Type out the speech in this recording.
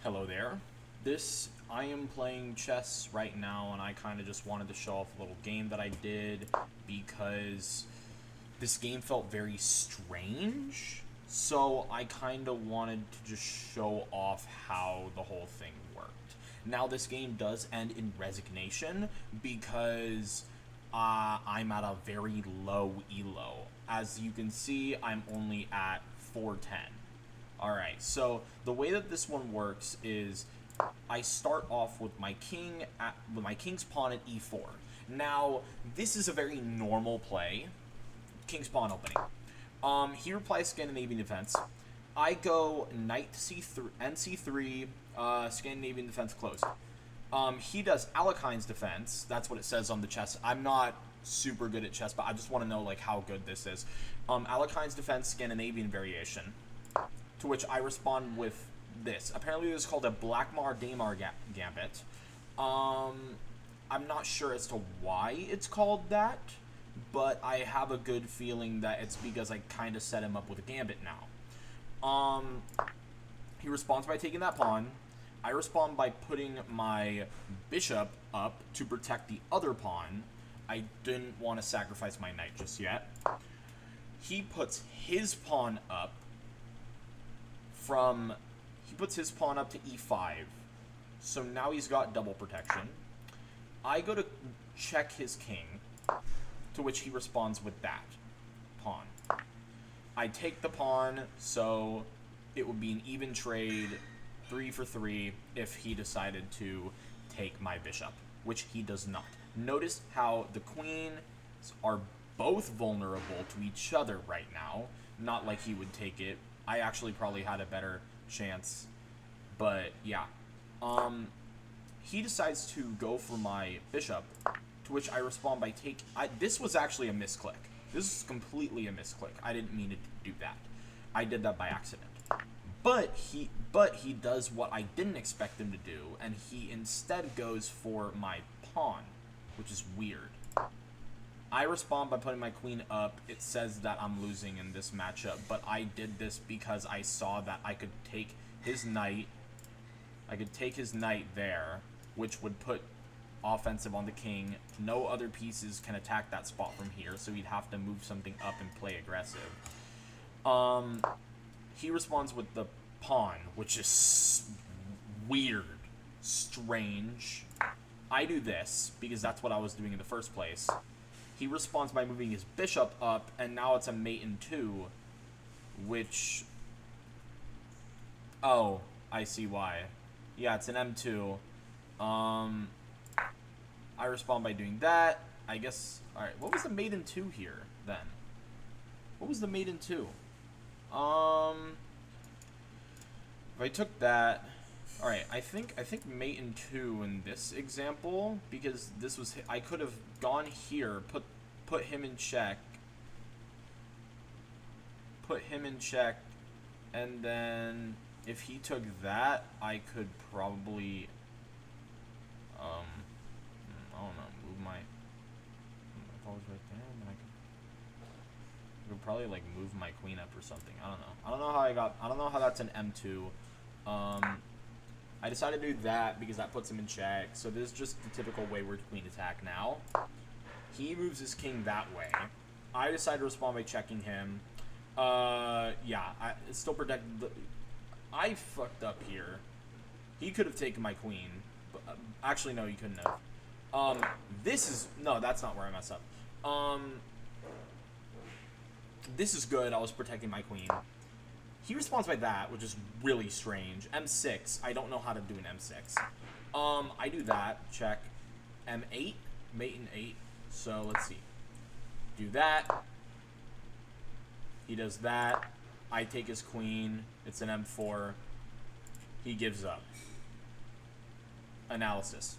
Hello there. I am playing chess right now, and I kind of just wanted to show off a little game that I did because this game felt very strange. So I kind of wanted to just show off how the whole thing worked. Now, this game does end in resignation because I'm at a very low elo. As you can see, I'm only at 410. Alright, so the way that this one works is I start off with my king's pawn at e4. Now, this is a very normal play. King's pawn opening. He replies Scandinavian defense. I go knight c3, nc3, Scandinavian defense closed. He does Alekhine's defense. That's what it says on the chess. I'm not super good at chess, but I just want to know like how good this is. Alekhine's defense, Scandinavian variation. To which I respond with this. Apparently, this is called a Blackmar-Daymar gambit. I'm not sure as to why it's called that, but I have a good feeling that it's because I kind of set him up with a gambit now. He responds by taking that pawn. I respond by putting my bishop up to protect the other pawn. I didn't want to sacrifice my knight just yet. He puts his pawn up he puts his pawn up to e5. So now he's got double protection. I go to check his king, to which he responds with that pawn. I take the pawn, so it would be an even trade, 3 for 3, if he decided to take my bishop, which he does not. Notice how the queens are both vulnerable to each other right now. Not like he would take it. I actually probably had a better chance, but yeah. He decides to go for my bishop, to which I respond by this was actually a misclick. This is completely a misclick. I didn't mean to do that. I did that by accident. But he does what I didn't expect him to do, and he instead goes for my pawn, which is weird. I respond by putting my queen up. It says that I'm losing in this matchup, but I did this because I saw that I could take his knight. I could take his knight there, which would put offensive on the king. No other pieces can attack that spot from here, so he'd have to move something up and play aggressive. He responds with the pawn, which is weird, strange. I do this because that's what I was doing in the first place. He responds by moving his bishop up, and now it's a mate in 2, which... Oh, I see why. Yeah, it's an m2. I respond by doing that. I guess... Alright, what was the mate in 2 here, then? What was the mate in 2? If I took that... Alright, I think mate in 2 in this example, because this was... I could have gone here, put him in check. And then if he took that, I could probably... I don't know, move my... If I was right there, then I could probably, like, move my queen up or something. I don't know. I don't know how that's an m2. I decided to do that because that puts him in check. So this is just the typical wayward queen attack now. He moves his king that way. I decide to respond by checking him. Yeah, I still protected the... I fucked up here. He could have taken my queen. But, actually, no, he couldn't have. This is... No, that's not where I mess up. This is good. I was protecting my queen. He responds by that, which is really strange. M6. I don't know how to do an M6. I do that. Check. M8. Mate in 8. So, let's see. Do that. He does that. I take his queen. It's an M4. He gives up. Analysis.